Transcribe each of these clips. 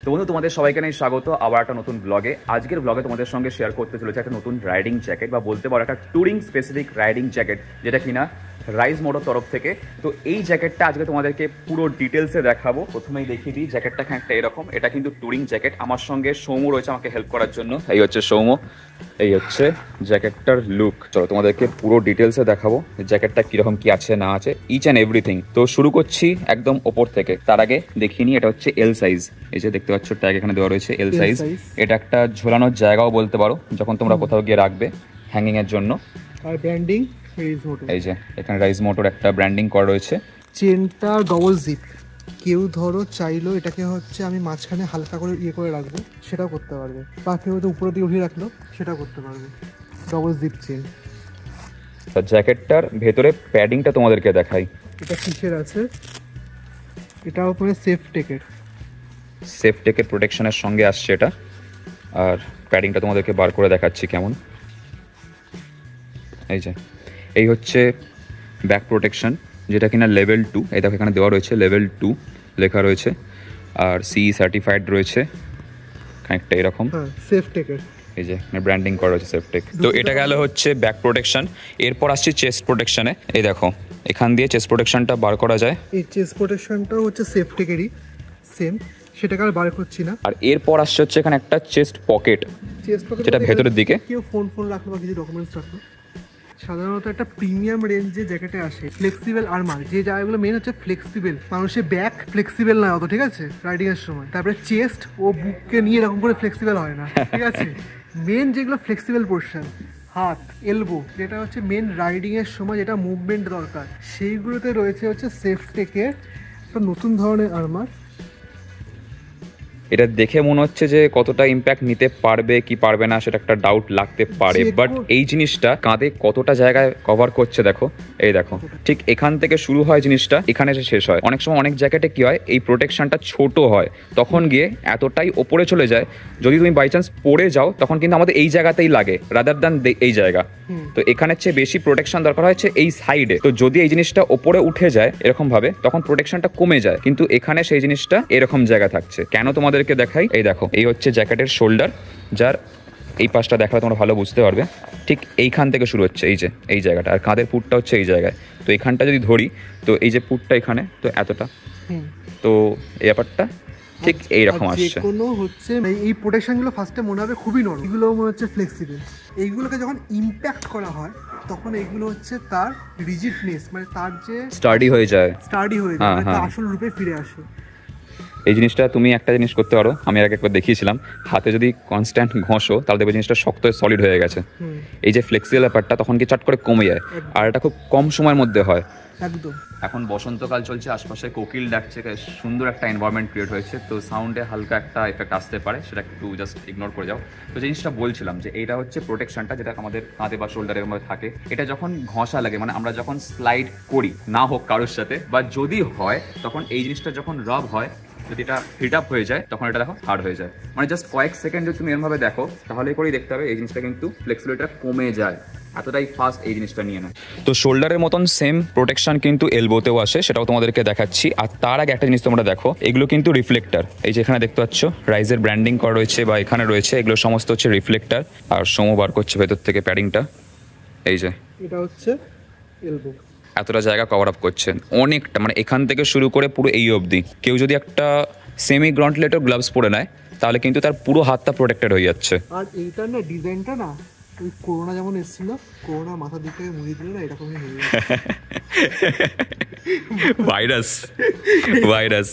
তো বন্ধু তোমাদের সবাইকে জানাই স্বাগত আবার একটা নতুন ব্লগে। আজকের ব্লগে তোমাদের সঙ্গে শেয়ার করতে চলেছে একটা নতুন রাইডিং জ্যাকেট বা বলতে পারো একটা ট্যুরিং স্পেসিফিক রাইডিং জ্যাকেট, যেটা কিনা রাইজ মোটর তরফ থেকে। তো এই জ্যাকেটটা আজকে তোমাদেরকে পুরো ডিটেলসে দেখাবো। প্রথমেই দেখিয়ে দিই জ্যাকেটটা খানিকটা এরকম, এটা কিন্তু ট্যুরিং জ্যাকেট। আমার সঙ্গে সৌম্য রয়েছে আমাকে হেল্প করার জন্য। এই হচ্ছে সৌম্য, এই হচ্ছে জ্যাকেটটার লুক। চলো তোমাদেরকে পুরো ডিটেলসে দেখাবো জ্যাকেটটা কিরকম কি আছে না আছে, ইচ অ্যান্ড এভরিথিং। তো শুরু করছি একদম ওপর থেকে। তার আগে দেখিয়ে নিই, এটা হচ্ছে এল সাইজ। এই যে দেখতে পাচ্ছ ট্যাগ এখানে দেওয়া রয়েছে এল সাইজ। এটা একটা ঝোলানোর জায়গাও বলতে পারো যখন তোমরা কোথাও গিয়ে রাখবে হ্যাঙ্গিং এর জন্য। আর ব্র্যান্ডিং রাইজ মোটর, এই যে এখানে রাইজ মোটর একটা ব্র্যান্ডিং করা রয়েছে। চেনটা ডবল জিপ, কেউ ধরো চাইলো এটাকে হচ্ছে আমি মাঝখানে হালকা করে করে রাখবো, সেটাও করতে পারবে। বা কেউ তো উপরে দিয়ে উঠিয়ে রাখলো, সেটাও করতে পারবে। Double zip chain. জ্যাকেটটার ভেতরে প্যাডিংটা তোমাদেরকে দেখাই। এটা কিসের আছে, এটাও মানে সেফ টেকের প্রোটেকশনের সঙ্গে আসছে এটা। আর প্যাডিংটা তোমাদেরকে বার করে দেখাচ্ছি কেমন। এই যে এই হচ্ছে ব্যাক প্রোটেকশন, যেটা কিনা লেভেল 2। এই দেখো এখানে দেওয়া রয়েছে লেভেল 2 লেখা রয়েছে। আর CE সার্টিফাইড রয়েছে খানিকটা এরকম। সেফ টেকের এই যে ব্র্যান্ডিং করা রয়েছে সেফটেক। তো এটা গেল হচ্ছে ব্যাক প্রোটেকশন। এরপর আসছে চেস্ট প্রোটেকশনে। এই দেখো এখান দিয়ে চেস্ট প্রোটেকশনটা বার করা যায়। এই চেস্ট প্রোটেকশনটাও হচ্ছে সেফ টেকেরই সেম, সেটাকে আর বার করছি না। আর এরপর আসছে হচ্ছে এখানে একটা চেস্ট পকেট, যেটা ভেতরের দিকে কেউ ফোন রাখলো বা কিছু ডকুমেন্টস রাখলো। সাধারণত একটা প্রিমিয়াম রেঞ্জে জ্যাকেটে আসে ফ্লেক্সিবল আর্মার, যে জায়গাগুলো মেন হচ্ছে ফ্লেক্সিবল। মানুষের ব্যাক ফ্লেক্সিবল নয় অত, ঠিক আছে, রাইডিং এর সময়। তারপরে চেস্ট ও বুককে নিয়ে এরকম করে ফ্লেক্সিবল হয় না, ঠিক আছে। মেন যেগুলো ফ্লেক্সিবল পোর্শন, হাত, এলবো, যেটা হচ্ছে মেন রাইডিং এর সময় যেটা মুভমেন্ট দরকার, সেইগুলোতে রয়েছে হচ্ছে সেফ টেকের একটা নতুন ধরনের আর্মার। এটা দেখে মনে হচ্ছে যে কতটা ইম্প্যাক্ট নিতে পারবে কি পারবে না সেটা একটা ডাউট লাগতে পারে, বাট এই জিনিসটা কাঁধে কতটা জায়গায় কভার করছে দেখো। এই দেখো ঠিক এখান থেকে শুরু হয় জিনিসটা, এখানে এসে শেষ হয়। অনেক সময় অনেক জ্যাকেটে কি হয়, এই প্রোটেকশনটা ছোট হয়, তখন গিয়ে এতটাই ওপরে চলে যায়, যদি তুমি বাই চান্স পড়ে যাও তখন কিন্তু আমাদের এই জায়গাতেই লাগে রাদার দ্যান এই জায়গা। তো এখানের চেয়ে বেশি প্রোটেকশন দরকার হচ্ছে এই সাইডে। তো যদি এই জিনিসটা ওপরে উঠে যায় এরকম ভাবে, তখন প্রোটেকশনটা কমে যায়, কিন্তু এখানে সেই জিনিসটা এরকম জায়গা থাকছে। কেন তোমাদেরকে দেখাই, এই দেখো এই হচ্ছে জ্যাকেটের শোল্ডার, যার এই পাশটা দেখালে তোমরা ভালো বুঝতে পারবে। ঠিক এইখান থেকে শুরু হচ্ছে এই যে এই জায়গাটা, আর কাঁধের পুটটা হচ্ছে এই জায়গায়। তো এইখানটা যদি ধরি, তো এই যে পুটটা এখানে, তো এতটা, তো এই ব্যাপারটা ঠিক এইরকম আসছে। কোনো হচ্ছে এই প্রোটেকশনগুলো ফার্স্টে মনে হবে খুবই নরম, এগুলো মনে হচ্ছে ফ্লেক্সিবল। এইগুলোকে যখন ইম্প্যাক্ট করা হয় তখন এইগুলো হচ্ছে তার রিজিডনেস, মানে তার যে স্টার্ডি হয়ে যায়, তার আসল রূপে ফিরে আসে। এই জিনিসটা তুমি একটা জিনিস করতে পারো, আমি আগে একবার দেখিয়েছিলাম, হাতে যদি কনস্ট্যান্ট ঘষো তাহলে দেখবে জিনিসটা শক্ত হয়ে সলিড হয়ে গেছে। এই যে ফ্লেক্সিবল ব্যাপারটা তখন কি চট করে কমে যায়, আর এটা খুব কম সময়ের মধ্যে হয়। একদম। এখন বসন্তকাল চলছে, আশপাশে কোকিল ডাকছে, সুন্দর একটা এনভায়রনমেন্ট ক্রিয়েট হয়েছে। তো সাউন্ডে হালকা একটা এফেক্ট আসতে পারে, সেটা একটু জাস্ট ইগনোর করে যাও। তো জিনিসটা বলছিলাম যে এটা হচ্ছে প্রোটেকশনটা, যেটা আমাদের কাঁধে বা শোল্ডারের মধ্যে থাকে। এটা যখন ঘষা লাগে, মানে আমরা যখন স্লাইড করি, না হোক কারোর সাথে, বা যদি হয় তখন এই জিনিসটা যখন রাব হয়, যদি এটা হিট আপ হয়ে যায় তখন এটা দেখো হার্ড হয়ে যায়। মানে জাস্ট কয়েক সেকেন্ড যদি তুমি এরমভাবে দেখো তাহলে করেই দেখতে হবে এই জিনিসটা কিন্তু ফ্লেক্সিবিলিটিটা কমে যায়, এতটাই ফাস্ট এই জিনিসটা নিয়ে নেয়। তো শোল্ডারের মতন সেম প্রোটেকশন কিন্তু এলবোতেও আসে, সেটাও তোমাদেরকে দেখাচ্ছি। আর তার আগে একটা জিনিস তোমরা দেখো, এগুলো কিন্তু রিফ্লেক্টার। এই যে এখানে দেখতে পাচ্ছ রাইজের ব্র্যান্ডিং করা রয়েছে বা এখানে রয়েছে, এগুলো সমস্ত হচ্ছে রিফ্লেক্টার। আর সমো বার করছে ভেতর থেকে প্যাডিংটা, এই যে এটা হচ্ছে এলবো, এতটা জায়গা কভার আপ করছে অনেকটা, মানে এখান থেকে শুরু করে পুরো এই অবধি। কেউ যদি একটা সেমি গ্রন্টলেটের গ্লাভস পরে নেয় তাহলে কিন্তু তার পুরো হাতটা প্রোটেক্টেড হয়ে যাচ্ছে। আর এইটার না ডিজাইনটা না, ওই করোনা যেমন এসেছিল, করোনা মাথা দিকে মুড়ি দিলে না এরকমই হয়ে যায়। ভাইরাস।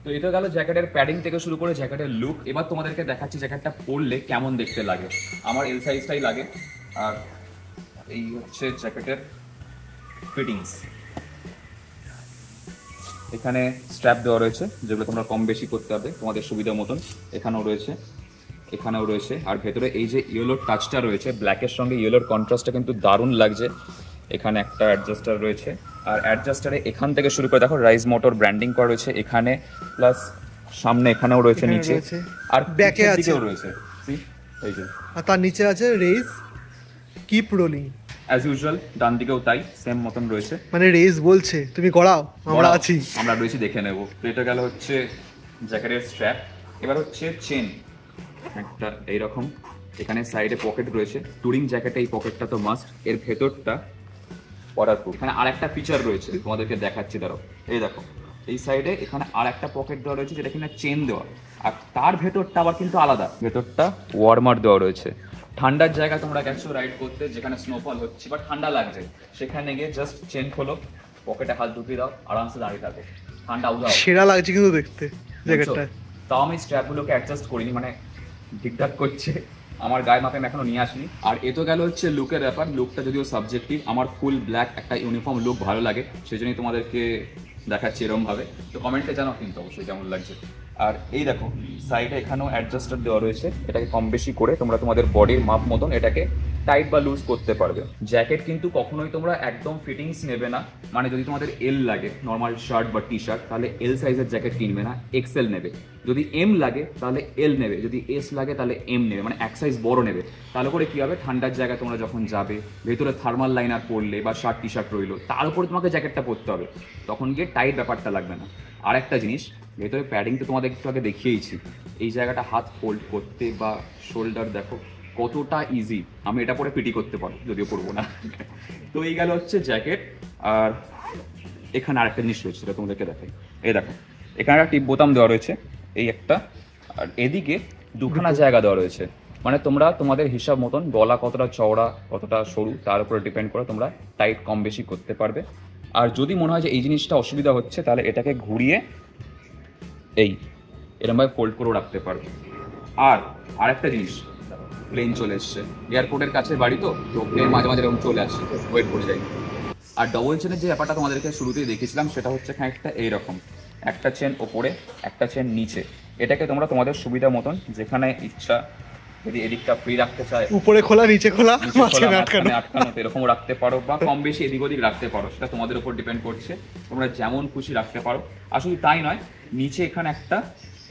তো এটা গেল জ্যাকেটের প্যাডিং থেকে শুরু করে জ্যাকেটের লুক। এবার তোমাদেরকে দেখাচ্ছি জ্যাকেটটা পরলে কেমন দেখতে লাগে। আমার এল সাইজটাই লাগে। আর এই হচ্ছে জ্যাকেটের ফিটিংস। এখানে স্ট্র্যাপ দেওয়া রয়েছে, যেগুলো তোমরা কম বেশি করতে হবে তোমাদের সুবিধা মতন। এখানেও রয়েছে। আর ভেতরে এই যে ইয়েলোর টাচটা রয়েছে, ব্ল্যাকের সঙ্গে ইয়েলোর কন্ট্রাস্টটা কিন্তু দারুণ লাগছে। এখানে একটা অ্যাডজাস্টার রয়েছে, আর অ্যাডজাস্টারে এখান থেকে শুরু করে দেখো রাইজ মোটর ব্র্যান্ডিং করা রয়েছে এখানে, প্লাস সামনে এখানেও রয়েছে, নিচে আর ব্যাকে দিকেও রয়েছে। এই যে, আর তার নিচে আছে raise keep rolling, as usual. ডান দিকেও তাই সেম মতন রয়েছে, মানে রেস বলছে তুমি গড়াও, আমরা আছি, আমরা রয়েছি, দেখে নেব। তো এটা গেল হচ্ছে জ্যাকেটের স্ট্র্যাপ। এবার হচ্ছে চেন, একটা এইরকম এখানে সাইডে পকেট রয়েছে। টুরিং জ্যাকেটে এই পকেটটা তো মাস্ট। এর ভেতরটা ওয়াটারপ্রুফ। এখানে আর একটা ফিচার রয়েছে, তোমাদেরকে দেখাচ্ছি, দাঁড়াও। এই দেখো, এই সাইডে এখানে আর একটা পকেট দেওয়া রয়েছে যেটা কিনা চেন দেওয়া, আর তার ভেতরটা আবার কিন্তু আলাদা, ভেতরটা ওয়ার্মার দেওয়া রয়েছে। ঠান্ডার জায়গা তোমরা গেছো রাইড করতে, যেখানে স্নোফল হচ্ছে বা ঠান্ডা লাগছে, সেখানে গিয়ে জাস্ট চেন খোলো, পকেটে হাত ঢুকিয়ে দাও, আরামসে দাঁড়িয়ে থাকো, ঠান্ডা উদাও। সেরা লাগছে কিন্তু দেখতে জ্যাকেটটা। তাও আমি স্ট্র্যাপগুলোকে অ্যাডজাস্ট করিনি, মানে ঠিকঠাক করছে, আমার গায়ে মাপে আমি এখনো নিয়ে আসিনি। আর এ তো গেল হচ্ছে লুকের ব্যাপার। লুকটা যদিও সাবজেক্টিভ, আমার ফুল ব্ল্যাক একটা ইউনিফর্ম লুক ভালো লাগে, সেই জন্যই তোমাদেরকে দেখাচ্ছি এরমভাবে। তো কমেন্টে জানাও কিন্তু অবশ্যই কেমন লাগছে। আর এই দেখো সাইডে এখানেও অ্যাডজাস্টার দেওয়া রয়েছে, এটাকে কম বেশি করে তোমরা তোমাদের বডির মাপ মতন এটাকে টাইট বা লুজ করতে পারবে। জ্যাকেট কিন্তু কখনোই তোমরা একদম ফিটিংস নেবে না, মানে যদি তোমাদের এল লাগে নর্মাল শার্ট বা টি শার্ট, তাহলে এল সাইজের জ্যাকেট কিনবে না, এক্সেল নেবে। যদি এম লাগে তাহলে এল নেবে, যদি এস লাগে তাহলে এম নেবে, মানে এক সাইজ বড় নেবে। তাহলে করে কী হবে, ঠান্ডার জায়গায় তোমরা যখন যাবে, ভেতরে থার্মাল লাইনার পরলে বা শার্ট টি শার্ট রইলো, তার উপরে তোমাকে জ্যাকেটটা পরতে হবে, তখন গিয়ে টাইট ব্যাপারটা লাগবে না। আর একটা জিনিস, ভেতরে প্যাডিং তো তোমাদের একটু আগে দেখিয়েইছি, এই জায়গাটা হাত ফোল্ড করতে বা শোল্ডার দেখো কতটা ইজি। আমি এটা পরে পিটি করতে পারবো, যদিও করবো না। তো এই গেল হচ্ছে জ্যাকেট। আর এখানে আরেকটা জিনিস রয়েছে, সেটা তোমাদেরকে দেখাই। এই দেখো, এখানে একটা টিপ বোতাম দেওয়া রয়েছে, এই একটা, আর এদিকে দুখানা জায়গা দেওয়া রয়েছে, মানে তোমরা তোমাদের হিসাব মতন গলা কতটা চওড়া কতটা সরু তার উপরে ডিপেন্ড করে তোমরা টাইট কম বেশি করতে পারবে। আর যদি মনে হয় যে এই জিনিসটা অসুবিধা হচ্ছে, তাহলে এটাকে ঘুরিয়ে এরমভাবে ফোল্ড করেও রাখতে পারবে। আর আরেকটা জিনিস, প্লেন চলে এসছে, এয়ারপোর্টের কাছে বাড়ি তো প্লেন মাঝে মাঝে এরকম চলে আসছে, ওয়েট করে যাই। আর ডবল চেনের যে ব্যাপারটা তোমাদেরকে শুরুতেই দেখিয়েছিলাম, সেটা হচ্ছে খানিকটা এইরকম, একটা চেন ওপরে একটা চেন নিচে। এটাকে তোমরা তোমাদের সুবিধা মতন যেখানে ইচ্ছা, যদি এদিকটা ফ্রি রাখতে চায়, উপরে খোলা নিচে খোলা আটকানো এরকম রাখতে পারো, বা কম বেশি এদিক ওদিক রাখতে পারো, সেটা তোমাদের উপর ডিপেন্ড করছে, তোমরা যেমন খুশি রাখতে পারো। আর শুধু তাই নয়, নিচে এখানে একটা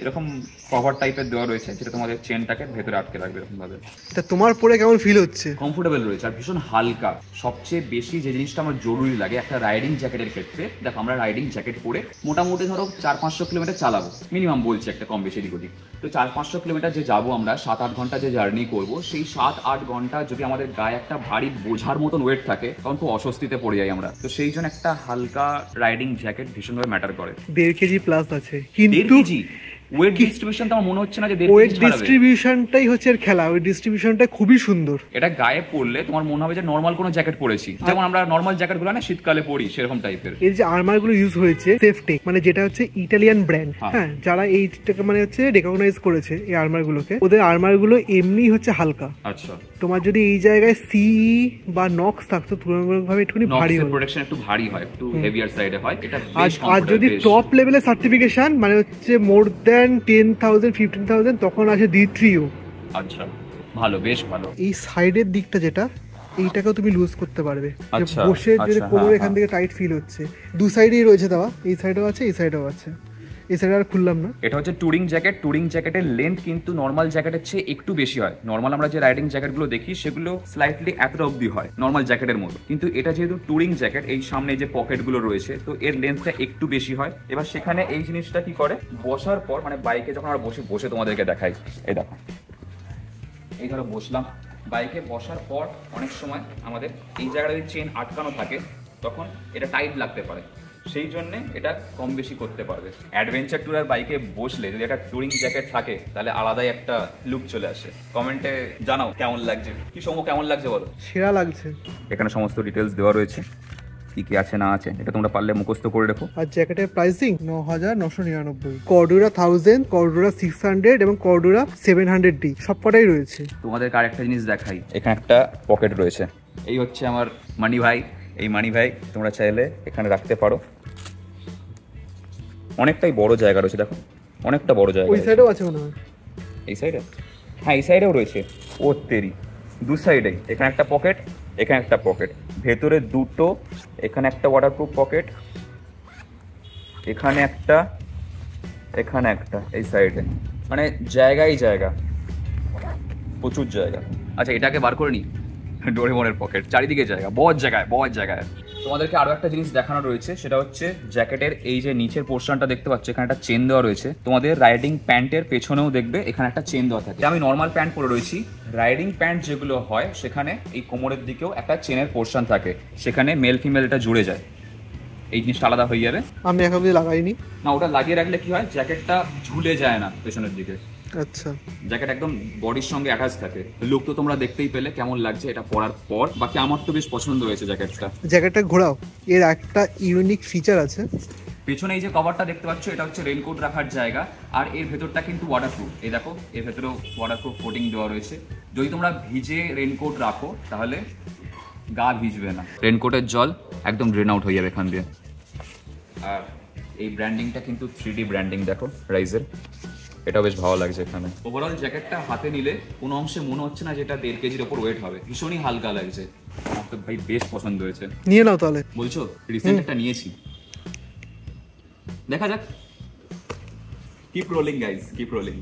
এরকম কভার টাইপের দেওয়া রয়েছে, যেটা তোমাদের চেনটাকে ভেতরে আটকে রাখবে এরকম ভাবে। তা তোমার পরে কেমন ফিল হচ্ছে? কমফোর্টেবল রয়েছে আর ভীষণ হালকা। সবচেয়ে বেশি যে জিনিসটা আমার জরুরি লাগে একটা রাইডিং জ্যাকেটের ক্ষেত্রে, দেখো আমরা রাইডিং জ্যাকেট পরে মোটামুটি ধরো 400-500 কিলোমিটার চালাবো মিনিমাম, বলছি একটা কম বেশি এদিক ওদিক। তো 400-500 কিলোমিটার যে যাবো আমরা, 7-8 ঘন্টা যে জার্নি করবো, সেই 7-8 ঘন্টা যদি আমাদের গায়ে একটা ভারী বোঝার মতন ওয়েট থাকে, তখন খুব অস্বস্তিতে পড়ে যাই আমরা। তো সেই জন্য একটা হালকা রাইডিং জ্যাকেট ভীষণভাবে ম্যাটার করে। 1.5 কেজি প্লাস আছে, কিন্তু ওয়েট ডিস্ট্রিবিউশন তো আমার মনে হচ্ছে না যে ওয়েট ডিস্ট্রিবিউশনটাই হচ্ছে এর খেলা। ওয়েট ডিস্ট্রিবিউশনটা খুবই সুন্দর। এটা গায়ে পরলে তোমার মনে হবে যে নরমাল কোনো জ্যাকেট পরেছি, যেমন আমরা নরমাল জ্যাকেটগুলো না শীতকালে পরি, সেরকম টাইপের। এই যে আর্মারগুলো ইউজ হয়েছে সেফটেক, মানে যেটা হচ্ছে ইটালিয়ান ব্র্যান্ড, হ্যাঁ, যারা এইটাকে মানে হচ্ছে রিকগনাইজ করেছে এই আর্মারগুলোকে। ওদের আর্মারগুলো এমনি হচ্ছে হালকা। আচ্ছা, তোমার যদি এই জায়গায় সিই বা নক্স থাকতো, তুলনামূলকভাবে একটুখানি ভারী হয়, প্রোটেকশন একটু ভারী হয়, একটু হেভিয়ার সাইডে হয় এটা। আর যদি টপ লেভেলের সার্টিফিকেশন, মানে হচ্ছে মোর দ্যান 10,000-15,000, তখন আছে D3O। আচ্ছা, ভালো, বেশ ভালো। এই সাইডের দিকটা যেটা, এইটাকেও তুমি লুজ করতে পারবে। আচ্ছা, বসে যদি কোমর এখান থেকে টাইট ফিল হচ্ছে, দু সাইডেই রয়েছে দেওয়া, এই সাইডেও আছে এই সাইডেও আছে, এই সাইডে আর খুললাম না। এটা হচ্ছে টুরিং জ্যাকেট। টুরিং জ্যাকেটের লেন্থ কিন্তু নর্মাল জ্যাকেটের চেয়ে একটু বেশি হয়। নর্মাল আমরা যে রাইডিং জ্যাকেটগুলো দেখি, সেগুলো স্লাইটলি এতটা অবধি হয় নর্মাল জ্যাকেটের মতো, কিন্তু এটা যেহেতু টুরিং জ্যাকেট, এই সামনে যে পকেটগুলো রয়েছে, তো এর লেন্থটা একটু বেশি হয়। এবার সেখানে এই জিনিসটা কি করে, বসার পর মানে বাইকে যখন আমরা বসে তোমাদেরকে দেখাই, এই দেখো, এই ধরো বসলাম, বাইকে বসার পর অনেক সময় আমাদের এই জায়গাটা যদি চেন আটকানো থাকে, তখন এটা টাইট লাগতে পারে, সেই জন্য এটা কম বেশি করতে পারবে। অ্যাডভেঞ্চার ট্যুরার বাইকে বসলে যদি একটা টুরিং জ্যাকেট থাকে, তাহলে আলাদাই একটা লুক চলে আসে। কমেন্টে জানাও কেমন লাগছে, কি সময় কেমন লাগছে বলো। সেরা লাগছে। এখানে সমস্ত ডিটেলস দেওয়া রয়েছে, কি কি আছে না আছে, এটা তোমরা পারলে মুখস্থ করে রেখো। আর জ্যাকেটের প্রাইসিং 9,999, কর্ডোরা 1000, কর্ডোরা 600 এবং কর্ডোরা 700D সবকটাই রয়েছে। তোমাদের আরেকটা জিনিস দেখাই, এখানে একটা পকেট রয়েছে, এই হচ্ছে আমার মানি ভাই। এই মানি ভাই তোমরা চাইলে এখানে রাখতে পারো, অনেকটাই বড় জায়গা রয়েছে, দেখো অনেকটা বড় জায়গা। ওই সাইডেও আছে মনে হয়, এই সাইডে, হ্যাঁ এই সাইডেও রয়েছে। ও তেরি, দু সাইডেই, এখানে একটা পকেট, এখানে একটা পকেট, ভেতরে দুটো, এখানে একটা ওয়াটারপ্রুফ পকেট, এখানে একটা, এখানে একটা, এই সাইডে, মানে জায়গায় জায়গা, প্রচুর জায়গা। আচ্ছা, এটাকে বার করে নি, ডোরেমনের পকেট, চারিদিকে জায়গা, বহুত জায়গায়। তোমাদেরকে আরো একটা জিনিস দেখানো রয়েছে, সেটা হচ্ছে জ্যাকেটের এই যে নিচের পোর্শনটা দেখতে পাচ্ছ, এখানে একটা চেন দেওয়া রয়েছে। তোমাদের রাইডিং প্যান্টের পেছনেও দেখবে এখানে একটা চেন দেওয়া থাকে। আমি নর্মাল প্যান্ট পরে রয়েছি, রাইডিং প্যান্ট যেগুলো হয় সেখানে এই কোমরের দিকেও একটা চেনের পোর্শন থাকে, সেখানে মেল ফিমেল এটা জুড়ে যায়, এই জিনিসটা আলাদা হয়ে যাবে। আমি এখন অবধি লাগাইনি। না, ওটা লাগিয়ে রাখলে কি হয়, জ্যাকেটটা ঝুলে যায় না পেছনের দিকে। আচ্ছা, জ্যাকেট একদম বডির সঙ্গে অ্যাটাচ থাকে। লুক তো তোমরা দেখতেই পেলে কেমন লাগছে এটা পরার পর। বাকি আমার তো বেশ পছন্দ হয়েছে জ্যাকেটটা। জ্যাকেটটা ঘোরাও, এর একটা ইউনিক ফিচার আছে। পেছনে এই যে কভারটা দেখতে পাচ্ছ, এটা হচ্ছে রেইনকোট রাখার জায়গা, আর এর ভেতরটা কিন্তু ওয়াটারপ্রুফ। এই দেখো, এর ভেতরেও ওয়াটারপ্রুফ কোটিং দেওয়া রয়েছে। যদি তোমরা ভিজে রেইনকোট রাখো তাহলে গা ভিজবে না, রেইনকোটের জল একদম ড্রেন আউট হয়ে যাবে এখান দিয়ে। আর এই ব্র্যান্ডিংটা কিন্তু 3D ব্র্যান্ডিং, দেখো রাইজের, এটা বেশ ভালো লাগছে এখানে। ওভারঅল জ্যাকেটটা হাতে নিলে কোনো অংশে মনে হচ্ছে না যেটা 1.5 কেজির ওপর ওয়েট হবে, ভীষণই হালকা লাগছে। আমার তো ভাই বেশ পছন্দ হয়েছে। নিয়ে নাও তাহলে। বলছো? রিসেন্ট একটা নিয়েছি, দেখা যাক। Keep rolling guys, keep rolling.